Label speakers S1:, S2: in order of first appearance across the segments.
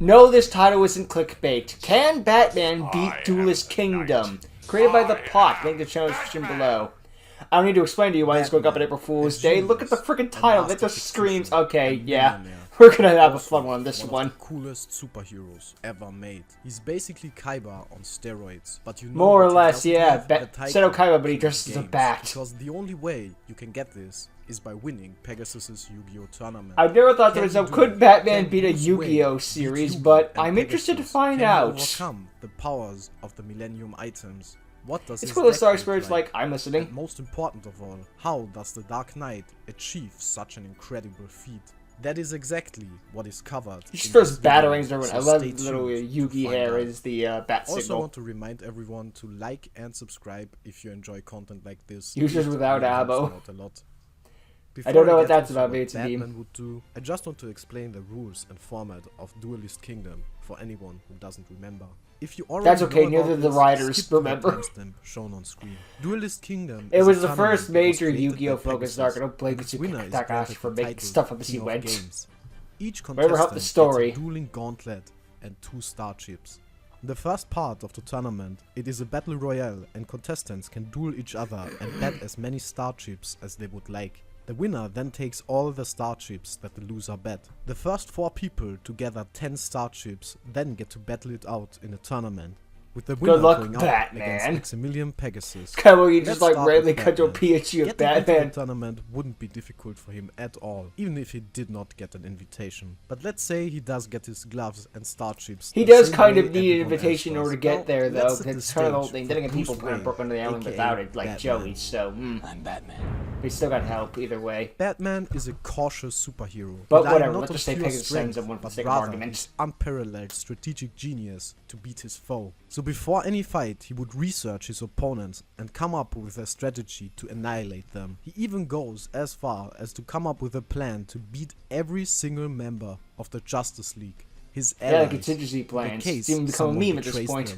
S1: No, this title isn't clickbait. Can Batman beat Duelist Kingdom? Created by The Pot. Link to the channel description below. I don't need to explain to you why this woke up on April Fool's Day. Look at the freaking title. That just screams. Okay, yeah. We're gonna have a fun one on this one.
S2: Of the coolest superheroes ever made. He's basically Kaiba on steroids, but you know
S1: more or less, yeah. Seto Kaiba, but he dresses as a bat.
S2: Because the only way you can get this is by winning Pegasus's Yu-Gi-Oh tournament.
S1: I've never thought to myself, could Batman beat a Yu-Gi-Oh series, but I'm interested to find out.
S2: Overcome the powers of the Millennium items. What does
S1: it's cool that Star Spirit's like, I'm listening.
S2: And most important of all, how does the Dark Knight achieve such an incredible feat? That is exactly what is covered.
S1: He just throws batarangs everywhere. I love the little Yugi hair as the bat signal.
S2: Also want to remind everyone to like and subscribe if you enjoy content like this.
S1: Users without abo.
S2: Before
S1: I don't know what that's about, but it's a
S2: Batman would do, I just want to explain the rules and format of Duelist Kingdom for anyone who doesn't remember. If you already
S1: that's okay,
S2: know
S1: neither the writers remember.
S2: Shown on screen. Duelist Kingdom.
S1: It was the first major Yu-Gi-Oh focused arc. I don't blame Takahashi for making stuff up as he went.
S2: Each contestant
S1: helped the story.
S2: gets a dueling gauntlet and 2 star chips. In the first part of the tournament, it is a battle royale and contestants can duel each other and bet as many star chips as they would like. The winner then takes all the star chips that the loser bet. The first 4 people to gather 10 star chips then get to battle it out in a tournament. With the winner going out against Maximilian Pegasus.
S1: Come on, you just like randomly cut to a PhD of Batman.
S2: The tournament wouldn't be difficult for him at all, even if he did not get an invitation. But let's say he does get his gloves and star chips.
S1: He does kind of need an invitation in order to get there, though. It's kind of the whole thing. Then again, people kind of broke into the island without it, like Joey. So,
S3: I'm Batman.
S1: We still got help either way.
S2: Batman is a cautious superhero.
S1: But whatever, let's just say Pegasus sends him for the sake of argument.
S2: Unparalleled strategic genius to beat his foe. So before any fight, he would research his opponents and come up with a strategy to annihilate them. He even goes as far as to come up with a plan to beat every single member of the Justice League. His allies.
S1: Yeah, contingency plans. It's even become a meme at this point.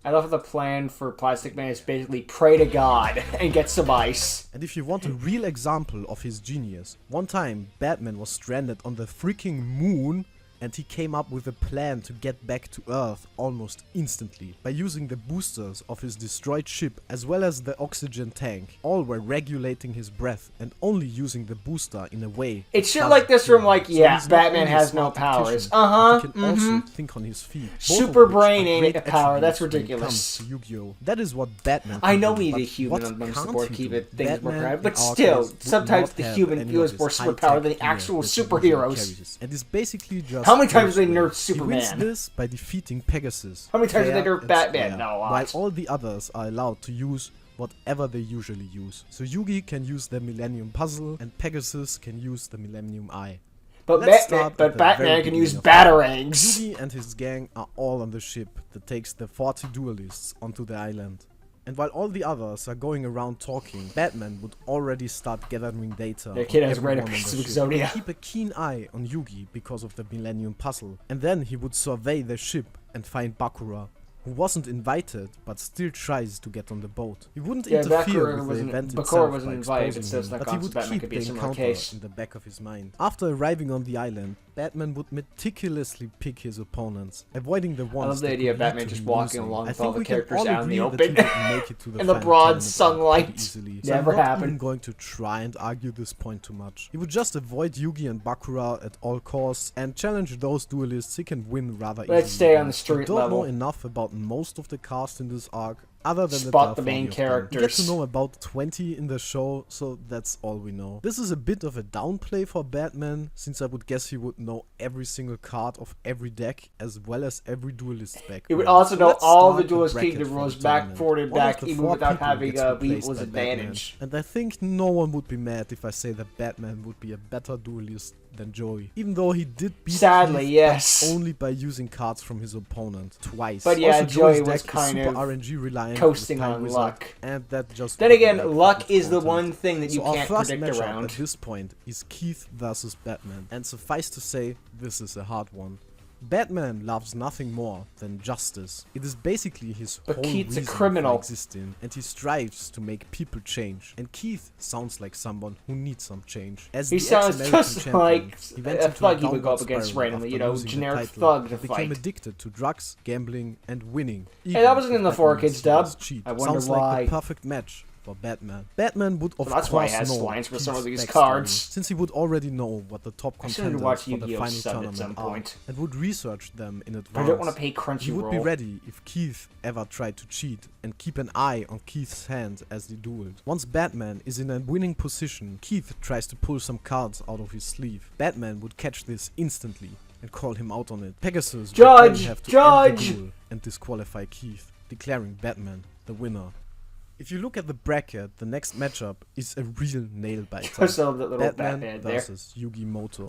S1: I love the plan for Plastic Man is basically pray to God and get some ice.
S2: And if you want a real example of his genius, one time Batman was stranded on the freaking moon and he came up with a plan to get back to Earth almost instantly by using the boosters of his destroyed ship as well as the oxygen tank. All were regulating his breath and only using the booster in a way.
S1: It's shit like this from like, yeah, so Batman has no powers.
S2: He can also think on his feet.
S1: Super brain ain't a power. That's ridiculous.
S2: Yu-Gi-Oh. That is what Batman
S1: I know he's a human on support, keep it things more crowded, but still, sometimes the human feels more superpower than the actual superheroes.
S2: And is basically just
S1: how many times did they nerf Superman?
S2: He wins this by defeating Pegasus.
S1: How many times did they nerf Batman? No,
S2: while all the others are allowed to use whatever they usually use. So Yugi can use the Millennium Puzzle and Pegasus can use the Millennium Eye.
S1: But Batman can use batarangs.
S2: Yugi and his gang are all on the ship that takes the 40 duelists onto the island. And while all the others are going around talking, Batman would already start gathering data.
S1: The kid has read a Pacific Zodiac.
S2: Keep a keen eye on Yugi because of the Millennium Puzzle. And then he would survey the ship and find Bakura, who wasn't invited but still tries to get on the boat. He wouldn't interfere with the event itself by exposing him, but he would keep the encounter in the back of his mind. After arriving on the island, Batman would meticulously pick his opponents, avoiding the ones
S1: I love the idea of Batman just walking along with all the characters out in the open.
S2: In
S1: the broad sunlight. Never happened.
S2: I'm not going to try and argue this point too much. He would just avoid Yugi and Bakura at all costs and challenge those duelists he can win rather easily.
S1: Let's stay on the street
S2: level.
S1: I don't
S2: know enough about most of the cast in this arc, other than
S1: the main characters.
S2: We get to know about 20 in the show, so that's all we know. This is a bit of a downplay for Batman, since I would guess he would know every single card of every deck, as well as every duelist back.
S1: He would also know all the Duelist Kingdom rules back, forward, and back, even without having Weevil's advantage.
S2: And I think no one would be mad if I say that Batman would be a better duelist than Joey, even though he did beat
S1: sadly
S2: Keith,
S1: yes,
S2: only by using cards from his opponent twice.
S1: But yeah,
S2: also,
S1: Joey was kind of
S2: RNG reliant,
S1: coasting on luck,
S2: and that just
S1: then again, luck is the one thing that you can't
S2: our first
S1: predict around.
S2: At this point is Keith versus Batman, and suffice to say, this is a hard one. Batman loves nothing more than justice. It is basically his
S1: But
S2: whole
S1: Keith's a
S2: reason
S1: criminal.
S2: for existing, and he strives to make people change. And Keith sounds like someone who needs some change. As
S1: He
S2: the
S1: sounds
S2: ex-American
S1: just
S2: champion,
S1: like
S2: he went
S1: a
S2: into
S1: thug he would go
S2: downward
S1: up against
S2: spiral
S1: randomly,
S2: after
S1: you know,
S2: losing the
S1: generic
S2: title,
S1: thug to
S2: and became
S1: fight.
S2: addicted to drugs, gambling, and winning.
S1: Hey, that wasn't in the
S2: Batman
S1: 4Kids
S2: was
S1: dub.
S2: cheat.
S1: I wonder
S2: Sounds
S1: why.
S2: like the perfect match for Batman. Batman would of
S1: So that's why he
S2: course
S1: has
S2: know
S1: lines for some of
S2: Keith's
S1: these
S2: backstory,
S1: cards.
S2: since he would already know what the top
S1: I should
S2: contenders
S1: watch
S2: for the
S1: Yugioh
S2: final
S1: sub at
S2: tournament
S1: some
S2: are,
S1: point.
S2: and would research them in advance.
S1: I don't want to pay
S2: He would be
S1: Crunchyroll.
S2: ready if Keith ever tried to cheat, and keep an eye on Keith's hand as they dueled. Once Batman is in a winning position, Keith tries to pull some cards out of his sleeve. Batman would catch this instantly and call him out on it. Pegasus would then
S1: Judge!
S2: have to end
S1: Judge!
S2: the duel and disqualify Keith, declaring Batman the winner. If you look at the bracket, the next matchup is a real nail-biter.
S1: Just a little
S2: Batman
S1: Batman there.
S2: versus Yugioh.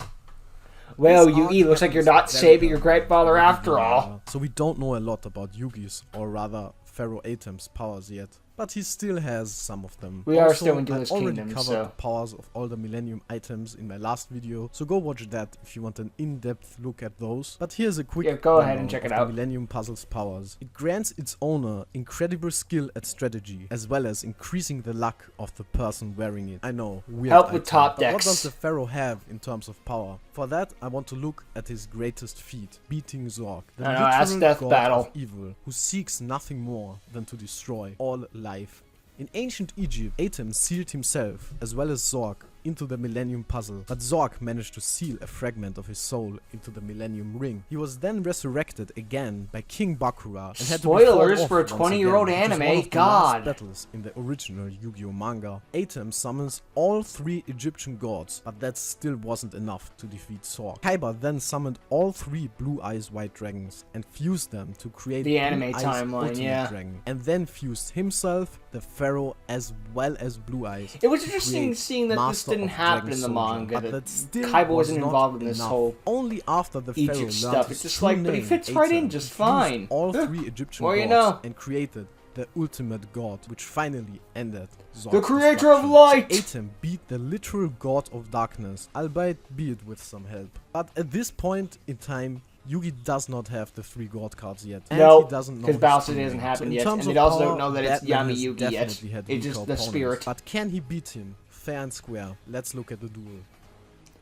S1: Well,
S2: This
S1: Yugi, looks like you're
S2: arc
S1: not
S2: happens
S1: saving your
S2: very
S1: grandfather
S2: well,
S1: after all.
S2: So we don't know a lot about Yugi's, or rather Pharaoh Atem's powers yet. But he still has some of them.
S1: We are
S2: Also,
S1: still in
S2: I
S1: Duelist
S2: already
S1: Kingdom,
S2: covered
S1: so-
S2: the powers of all the Millennium items in my last video, so go watch that if you want an in-depth look at those. But here's a quick
S1: Yeah, go ahead and
S2: rundown
S1: check
S2: of
S1: it
S2: the
S1: out.
S2: Millennium Puzzle's powers. It grants its owner incredible skill at strategy, as well as increasing the luck of the person wearing it. I know, weird
S1: Help with
S2: item,
S1: top
S2: but what
S1: decks.
S2: does the Pharaoh have in terms of power? For that, I want to look at his greatest feat, beating Zorg, the
S1: I know, that's
S2: literal
S1: Death
S2: god
S1: Battle.
S2: of evil, who seeks nothing more than to destroy all life. In ancient Egypt, Atem sealed himself, as well as Zorg, into the Millennium Puzzle, but Zorg managed to seal a fragment of his soul into the Millennium Ring. He was then resurrected again by King Bakura and had to be
S1: Spoilers
S2: fought off
S1: for a
S2: once
S1: 20-year-old
S2: again, which is
S1: anime,
S2: one of the
S1: God.
S2: last battles in the original Yu-Gi-Oh manga. Atem summons all 3 Egyptian gods, but that still wasn't enough to defeat Zorg. Kaiba then summoned all 3 Blue Eyes White Dragons and fused them to create
S1: The anime
S2: Blue Eyes
S1: timeline,
S2: Ultimate
S1: yeah.
S2: Dragon, and then fused himself, the Pharaoh, as well as Blue Eyes.
S1: It was
S2: to
S1: interesting
S2: create
S1: seeing that this
S2: Master
S1: didn't
S2: of
S1: happen
S2: Dragon
S1: in the
S2: Soldier.
S1: manga,
S2: But
S1: that
S2: still
S1: Kaiba
S2: was
S1: wasn't
S2: not
S1: involved in this
S2: enough.
S1: whole
S2: Only after the Pharaoh
S1: Egypt
S2: learned
S1: stuff.
S2: his
S1: It's just
S2: true
S1: like, but he
S2: name,
S1: fits right in
S2: Atem,
S1: just
S2: he fused
S1: fine.
S2: all
S1: Huh.
S2: 3 Egyptian
S1: Well,
S2: gods
S1: you know.
S2: and created the ultimate god, which finally ended Zorg's
S1: The creator of
S2: destruction.
S1: light!
S2: Atem beat the literal god of darkness, albeit be it with some help. But at this point in time, Yugi does not have the 3 god cards yet. And
S1: No,
S2: he doesn't know
S1: because
S2: his
S1: Bowser
S2: true
S1: hasn't
S2: name.
S1: happened
S2: in
S1: yet,
S2: terms
S1: and
S2: of
S1: they also
S2: power,
S1: don't know that it's
S2: Batman
S1: Yami
S2: has
S1: Yugi yet.
S2: definitely had
S1: It's
S2: weaker
S1: just the
S2: opponents.
S1: spirit.
S2: But can he beat him? Fair and square. Let's look at the duel.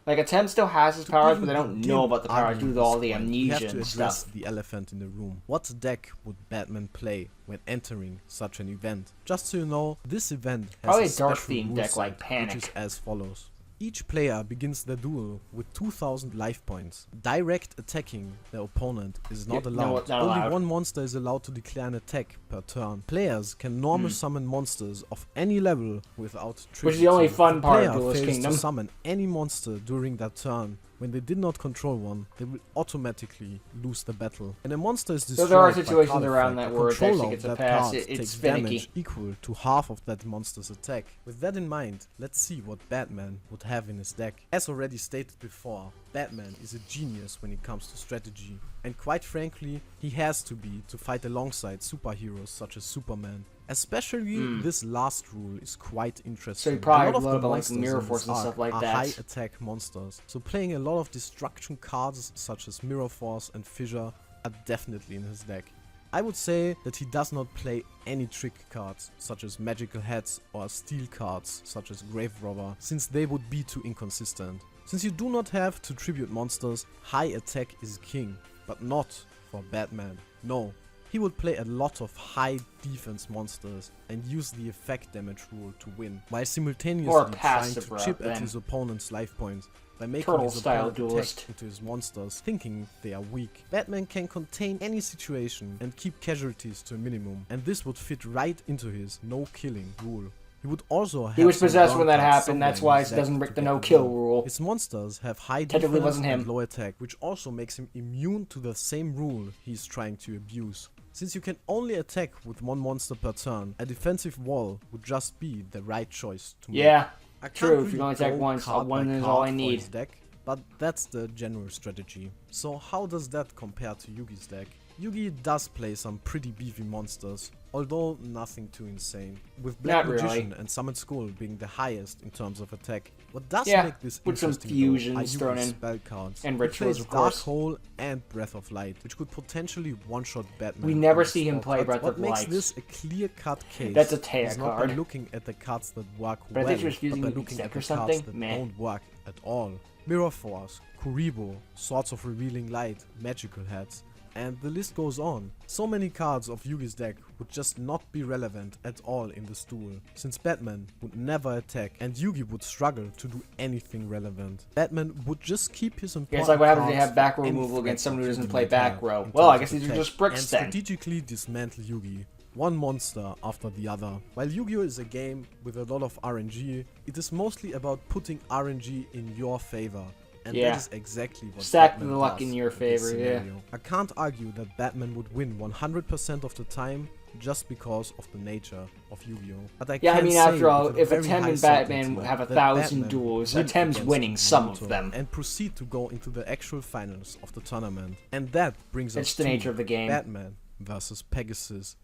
S1: Like, Atem still has his
S2: To
S1: powers,
S2: even
S1: but they don't
S2: begin
S1: know about the powers
S2: arguing
S1: due to all
S2: this
S1: the
S2: point, we have
S1: amnesia
S2: to
S1: and
S2: address
S1: stuff.
S2: the elephant in the room. What deck would Batman play when entering such an event? Just so you know, this event has
S1: Probably
S2: a
S1: a dark
S2: special
S1: themed
S2: rule
S1: deck like
S2: set,
S1: Panic.
S2: which is as follows. Each player begins the duel with 2000 life points. Direct attacking the opponent is not
S1: Yeah, no,
S2: allowed.
S1: not
S2: Only
S1: allowed.
S2: one monster is allowed to declare an attack per turn. Players can normal summon monsters of any level without triggering.
S1: Which is the only fun
S2: If
S1: part
S2: the
S1: of
S2: player
S1: Duelist
S2: fails
S1: Kingdom.
S2: to summon any monster during that turn, when they did not control one, they will automatically lose the battle. When a monster is destroyed
S1: there are
S2: by
S1: situations
S2: card
S1: around
S2: effect,
S1: that
S2: the
S1: where it
S2: controller
S1: actually
S2: of
S1: gets a
S2: that
S1: pass.
S2: card
S1: It's
S2: takes
S1: finicky.
S2: damage equal to half of that monster's attack. With that in mind, let's see what Batman would have in his deck. As already stated before, Batman is a genius when it comes to strategy. And quite frankly, he has to be to fight alongside superheroes such as Superman. Especially this last rule is quite interesting.
S1: So he probably
S2: A lot of
S1: load
S2: the
S1: up on, like,
S2: monsters
S1: Mirror
S2: in
S1: Force
S2: this
S1: and
S2: arc
S1: stuff like
S2: are
S1: that.
S2: high attack monsters. So playing a lot of destruction cards such as Mirror Force and Fissure are definitely in his deck. I would say that he does not play any trick cards such as Magical Heads or steel cards such as Grave Robber, since they would be too inconsistent. Since you do not have to tribute monsters, high attack is king, but not for Batman. No, he would play a lot of high defense monsters and use the effect damage rule to win, while simultaneously trying
S1: passive
S2: to
S1: route,
S2: chip at
S1: then.
S2: his opponent's life points by making
S1: Turtle
S2: his
S1: style
S2: opponent
S1: duelist.
S2: attack into his monsters, thinking they are weak. Batman can contain any situation and keep casualties to a minimum, and this would fit right into his no-killing rule. He would also have
S1: He was
S2: some
S1: possessed
S2: burn
S1: when that
S2: cards
S1: happened, that's
S2: somewhere in
S1: why
S2: his
S1: it doesn't
S2: deck
S1: break
S2: to
S1: the
S2: get
S1: no-kill
S2: win.
S1: rule.
S2: His monsters have high
S1: Technically
S2: defense
S1: wasn't him.
S2: and low attack, which also makes him immune to the same rule he's trying to abuse. Since you can only attack with one monster per turn, a defensive wall would just be the right choice to make.
S1: Yeah,
S2: I can't
S1: true, if
S2: really
S1: you can only attack
S2: go
S1: once,
S2: card
S1: one
S2: by
S1: is
S2: card
S1: all I
S2: for
S1: need.
S2: his deck, but that's the general strategy. So how does that compare to Yugioh's deck? Yugioh does play some pretty beefy monsters, although nothing too insane, with Black
S1: Not
S2: Magician
S1: really.
S2: and Summon Skull being the highest in terms of attack. What does
S1: Yeah,
S2: make this
S1: with some
S2: interesting
S1: fusions
S2: though are
S1: thrown
S2: Yugioh's
S1: in.
S2: spell cards.
S1: And
S2: He
S1: rituals,
S2: plays
S1: of
S2: Dark
S1: course.
S2: Hole and Breath of Light, which could potentially one-shot Batman.
S1: We never
S2: on the
S1: see him
S2: spot.
S1: play
S2: But
S1: Breath
S2: what
S1: of
S2: makes
S1: Light.
S2: this a clear-cut case
S1: That's a Taya
S2: is not
S1: card.
S2: by looking at the cards that work
S1: But I
S2: well,
S1: think she was
S2: but
S1: using
S2: by
S1: the
S2: looking
S1: deck
S2: at
S1: or
S2: the
S1: something.
S2: cards that
S1: Meh.
S2: don't work at all. Mirror Force, Kuribo, Swords of Revealing Light, Magical Heads, and the list goes on. So many cards of Yugioh's deck would just not be relevant at all in this duel, since Batman would never attack and Yugioh would struggle to do anything relevant. Batman would just keep his important
S1: It's like what happens if you
S2: cards
S1: have back
S2: for
S1: row
S2: any
S1: removal against
S2: threat
S1: someone who
S2: that
S1: doesn't
S2: he
S1: play
S2: might
S1: back
S2: have
S1: row.
S2: in
S1: Well, I
S2: terms
S1: guess
S2: of
S1: these are
S2: attack,
S1: just bricks
S2: and
S1: then.
S2: strategically dismantle Yugioh, one monster after the other. While Yugioh is a game with a lot of RNG, it is mostly about putting RNG in your favor. And
S1: Yeah.
S2: that is exactly what
S1: Stack
S2: Batman
S1: the luck
S2: does
S1: in your
S2: in this
S1: favor, yeah.
S2: scenario. I can't argue that Batman would win 100% of the time just because of the nature of Yu-Gi-Oh! But I
S1: Yeah, I
S2: can
S1: mean,
S2: say
S1: after all,
S2: with a
S1: if
S2: very
S1: Atem
S2: high
S1: and Batman
S2: certainty
S1: have
S2: that
S1: 1,000
S2: Batman
S1: duels,
S2: win
S1: Atem's
S2: against
S1: winning some of
S2: Naruto
S1: them.
S2: and proceed to go into the actual finals of the tournament. And that brings us
S1: It's the
S2: to
S1: nature of the game.
S2: Batman versus Pegasus.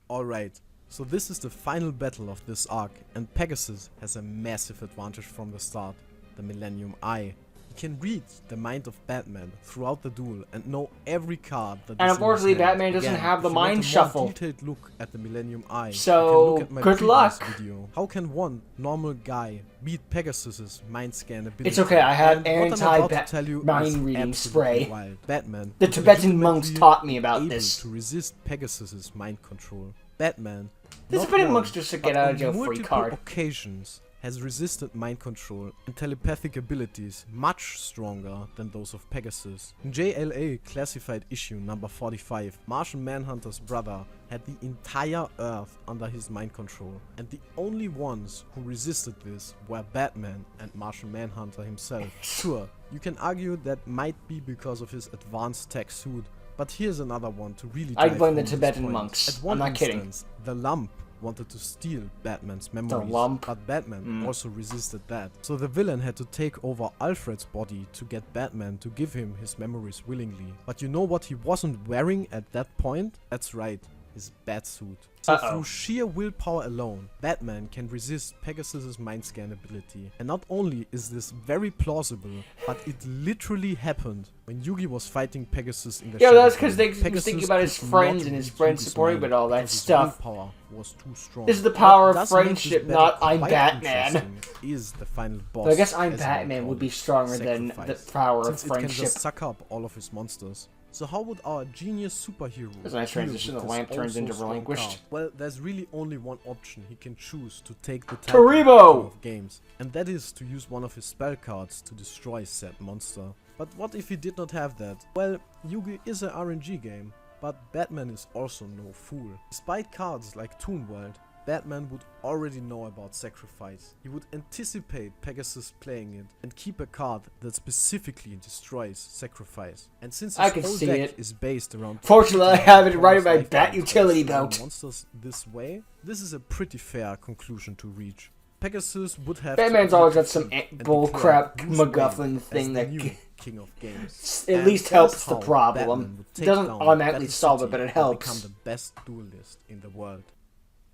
S2: Alright, so this is the final battle of this arc, and Pegasus has a massive advantage from the start, the Millennium Eye. He can read the mind of Batman throughout the duel and know every card that
S1: And
S2: is in his
S1: unfortunately,
S2: hand.
S1: Batman doesn't
S2: Again,
S1: have the
S2: if you want
S1: mind
S2: a more
S1: shuffle.
S2: detailed look at the Millennium Eye,
S1: So,
S2: you can look at my
S1: good
S2: previous
S1: luck.
S2: video. How can one normal guy beat Pegasus's mind scan ability?
S1: It's okay, I have
S2: And what I'm about to
S1: anti-bat
S2: tell you
S1: mind
S2: is
S1: reading
S2: absolutely
S1: spray.
S2: wild. Batman
S1: The
S2: would
S1: Tibetan monks
S2: legitimately
S1: taught me about
S2: able
S1: this.
S2: to resist Pegasus's mind control. Batman,
S1: The
S2: not
S1: Tibetan
S2: one,
S1: monks just a
S2: but
S1: get out
S2: on
S1: of jail free
S2: multiple
S1: card.
S2: occasions has resisted mind control and telepathic abilities much stronger than those of Pegasus. In JLA classified issue number 45, Martian Manhunter's brother had the entire Earth under his mind control, and the only ones who resisted this were Batman and Martian Manhunter himself. Sure, you can argue that might be because of his advanced tech suit, but here's another one to really
S1: I
S2: drive
S1: blame the
S2: home this
S1: Tibetan
S2: point.
S1: monks.
S2: At one
S1: I'm not kidding.
S2: instance, the Lump wanted to steal Batman's memories,
S1: Lump?
S2: but Batman also resisted that. So the villain had to take over Alfred's body to get Batman to give him his memories willingly. But you know what he wasn't wearing at that point? That's right, his Batsuit. So through sheer willpower alone, Batman can resist Pegasus's mind scan ability. And not only is this very plausible, but it literally happened when Yugioh was fighting Pegasus in the
S1: Yeah,
S2: Shadow
S1: that's because
S2: Realm.
S1: they was
S2: Pegasus
S1: thinking about his
S2: could
S1: friends
S2: not
S1: and his
S2: read
S1: friends
S2: Yugio's
S1: supporting
S2: mind
S1: with all that
S2: because his
S1: stuff.
S2: willpower was too strong.
S1: This is the power
S2: What
S1: of
S2: does make this
S1: friendship,
S2: battle
S1: not I'm
S2: quite
S1: Batman.
S2: interesting Is the final boss.
S1: But I guess I'm
S2: as you
S1: Batman
S2: call
S1: would be
S2: it,
S1: stronger than the
S2: Sacrifice,
S1: power of
S2: since it can
S1: friendship.
S2: just suck up all of his monsters. So how would our genius superhero
S1: That's a nice
S2: deal
S1: transition.
S2: with
S1: The
S2: this
S1: lamp turns
S2: also
S1: into
S2: strong
S1: relinquished.
S2: card? Well, there's really only one option he can choose to take the title
S1: Kuribo!
S2: of games, and that is to use one of his spell cards to destroy said monster. But what if he did not have that? Well, Yu-Gi is a RNG game, but Batman is also no fool. Despite cards like Toon World, Batman would already know about Sacrifice. He would anticipate Pegasus playing it and keep a card that specifically destroys Sacrifice. And since
S1: I
S2: his
S1: can
S2: whole
S1: see
S2: deck
S1: it.
S2: is based around
S1: Fortunately, I have it right in my
S2: almost
S1: Bat
S2: lifetime
S1: utility
S2: to destroy
S1: belt.
S2: monsters this way, this is a pretty fair conclusion to reach. Pegasus would have
S1: Batman's
S2: to
S1: always got some
S2: defeat and
S1: bullcrap
S2: declare Bruce Wayne
S1: MacGuffin
S2: as
S1: thing
S2: the
S1: that
S2: new king of games.
S1: at
S2: And
S1: least
S2: that
S1: helps
S2: is
S1: the
S2: how
S1: problem.
S2: Batman would take
S1: Doesn't
S2: down
S1: automatically
S2: Battle
S1: solve it,
S2: City
S1: but it
S2: and
S1: helps.
S2: become the best duelist in the world.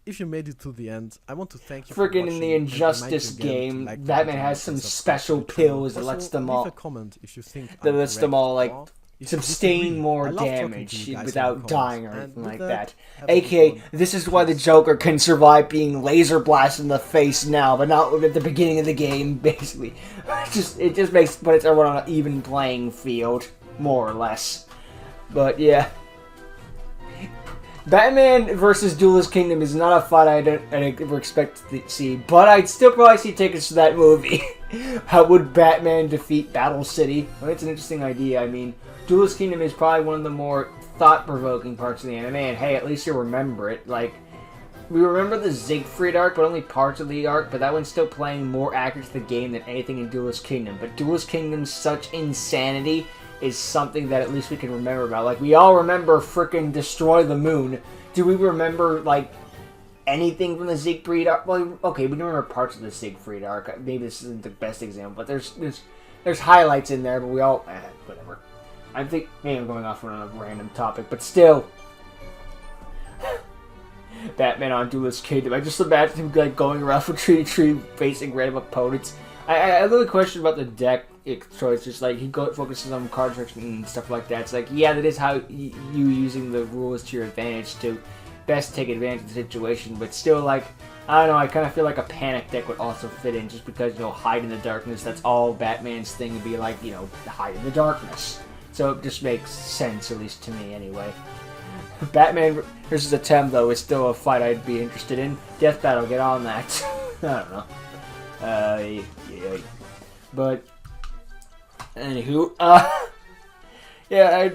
S2: If you made it to the end, I want to thank you
S1: Friggin'
S2: for
S1: in
S2: watching
S1: the
S2: and remind
S1: Injustice
S2: you again to
S1: game,
S2: like the
S1: Batman
S2: video
S1: has some
S2: and subscribe
S1: special
S2: to the channel.
S1: pills that lets
S2: Also,
S1: them
S2: leave
S1: all
S2: a comment if you think
S1: that
S2: I'm
S1: lets them
S2: correct,
S1: all like
S2: or if you
S1: sustain
S2: disagree.
S1: more
S2: I love talking to
S1: damage
S2: you guys in the
S1: without
S2: comments.
S1: dying or
S2: And
S1: anything
S2: with
S1: like
S2: that,
S1: that.
S2: have a good
S1: AKA,
S2: one.
S1: this is why the Joker can survive being laser blasted in the face now, but not at the beginning of the game, basically. It just puts everyone on an even playing field, more or less. But yeah. Batman versus Duelist Kingdom is not a fight I'd ever expect to see, but I'd still probably see tickets to that movie. How would Batman defeat Battle City? Well, it's an interesting idea. I mean, Duelist Kingdom is probably one of the more thought-provoking parts of the anime, and hey, at least you'll remember it. Like, we remember the Siegfried arc, but only parts of the arc, but that one's still playing more accurate to the game than anything in Duelist Kingdom. But Duelist Kingdom's such insanity is something that at least we can remember about. Like, we all remember frickin' Destroy the Moon. Do we remember, like, anything from the Siegfried arc? Well, okay, we remember parts of the Siegfried arc. Maybe this isn't the best example, but there's there's highlights in there, but we all whatever. I think maybe I'm going off on a random topic, but still, Batman on Duelist Kingdom. I just imagine him like going around from tree to tree, facing random opponents. I really question about the deck choice. Just like he focuses on card tricks and stuff like that. It's like, yeah, that is how you using the rules to your advantage to best take advantage of the situation. But still, like, I don't know. I kind of feel like a panic deck would also fit in, just because, you know, hide in the darkness. That's all Batman's thing would be, like, you know, hide in the darkness. So it just makes sense, at least to me, anyway. Batman versus Atem, though, is still a fight I'd be interested in. Death Battle, get on that. I don't know. Yeah. But, anywho, yeah,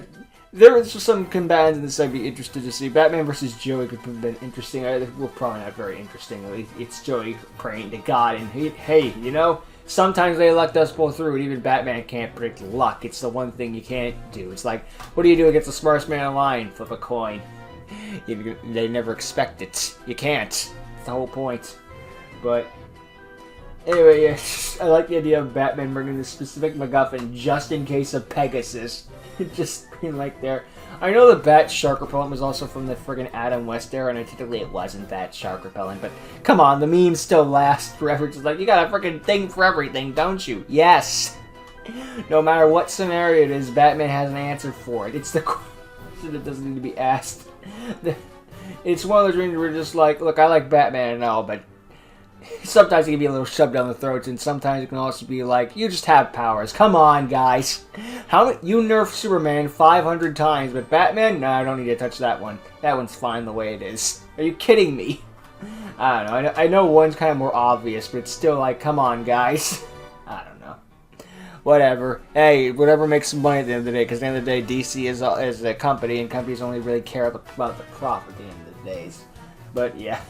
S1: there was some combatants in this I'd be interested to see. Batman versus Joey could have been interesting. Well, probably not very interesting. It's Joey praying to God, and hey, you know, sometimes they luck does pull through, and even Batman can't predict luck. It's the one thing you can't do. It's like, what do you do against the smartest man in line? Flip a coin. They never expect it. You can't. It's the whole point. But anyway, yeah, I like the idea of Batman bringing this specific MacGuffin just in case of Pegasus. Just being like there. I know the Bat Shark Repellent was also from the friggin' Adam West era, and technically it wasn't that Shark Repellent, but come on, the memes still last forever. It's like, you got a friggin' thing for everything, don't you? Yes! No matter what scenario it is, Batman has an answer for it. It's the question that doesn't need to be asked. It's one of those dreams where we're just like, look, I like Batman and all, but sometimes it can be a little shoved down the throats, and sometimes it can also be like, you just have powers. Come on, guys. You nerf Superman 500 times, but Batman? No, I don't need to touch that one. That one's fine the way it is. Are you kidding me? I don't know. I know one's kind of more obvious, but it's still like, come on, guys. I don't know. Whatever. Hey, whatever makes some money at the end of the day, because at the end of the day, DC is a company, and companies only really care about the profit at the end of the days. But, yeah.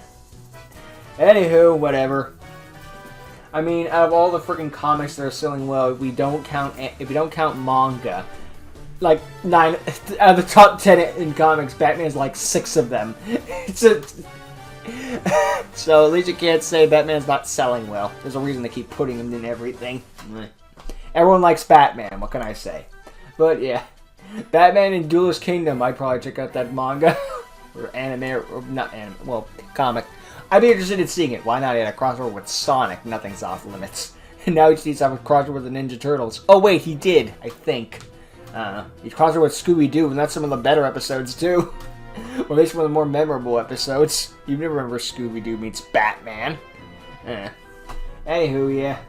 S1: Anywho, whatever. I mean, out of all the freaking comics that are selling well, if we don't count manga, like 9 out of the top 10 in comics, Batman's like 6 of them. So at least you can't say Batman's not selling well. There's a reason they keep putting him in everything. Everyone likes Batman. What can I say? But yeah, Batman in Duelist Kingdom. I'd probably check out that manga or anime or not anime. Well, comic. I'd be interested in seeing it. Why not add a crossover with Sonic? Nothing's off limits. And now he just needs to have a crossover with the Ninja Turtles. Oh wait, he did, I think. He crossover with Scooby-Doo, and that's some of the better episodes too. Or at least one of the more memorable episodes. You never remember Scooby-Doo meets Batman. Anywho, yeah.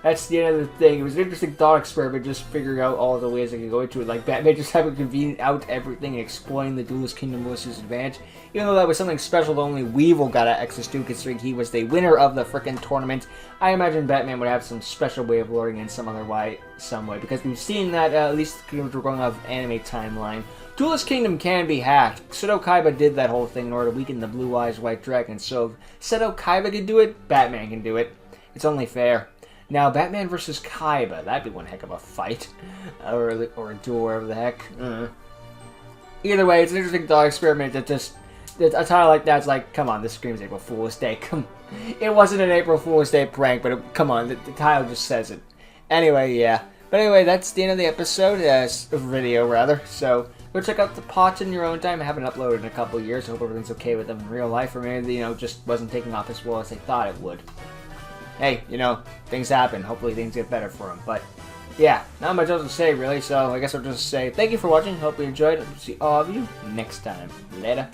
S1: That's the end of the thing. It was an interesting thought experiment, just figuring out all the ways I could go into it. Like, Batman just having convenient out everything and exploring the Duelist Kingdom was his advantage. Even though that was something special that only Weevil got access to, considering he was the winner of the frickin' tournament. I imagine Batman would have some special way of luring in some way, because we've seen that, at least we're going off anime timeline. Duelist Kingdom can be hacked. Seto Kaiba did that whole thing in order to weaken the Blue Eyes White Dragon, so if Seto Kaiba can do it, Batman can do it. It's only fair. Now, Batman versus Kaiba, that'd be one heck of a fight. Or a duel, whatever the heck. Either way, it's an interesting thought experiment that just... A title like that's like, come on, this screams April Fool's Day. It wasn't an April Fool's Day prank, but come on, the title just says it. Anyway, yeah. But anyway, that's the end of the episode, video rather. So, go check out the pots in your own time. I haven't uploaded in a couple of years. I hope everything's okay with them in real life, or maybe, just wasn't taking off as well as they thought it would. Hey, things happen. Hopefully things get better for them. But, yeah, not much else to say, really. So, I guess I'll just say thank you for watching. Hope you enjoyed it. See all of you next time. Later.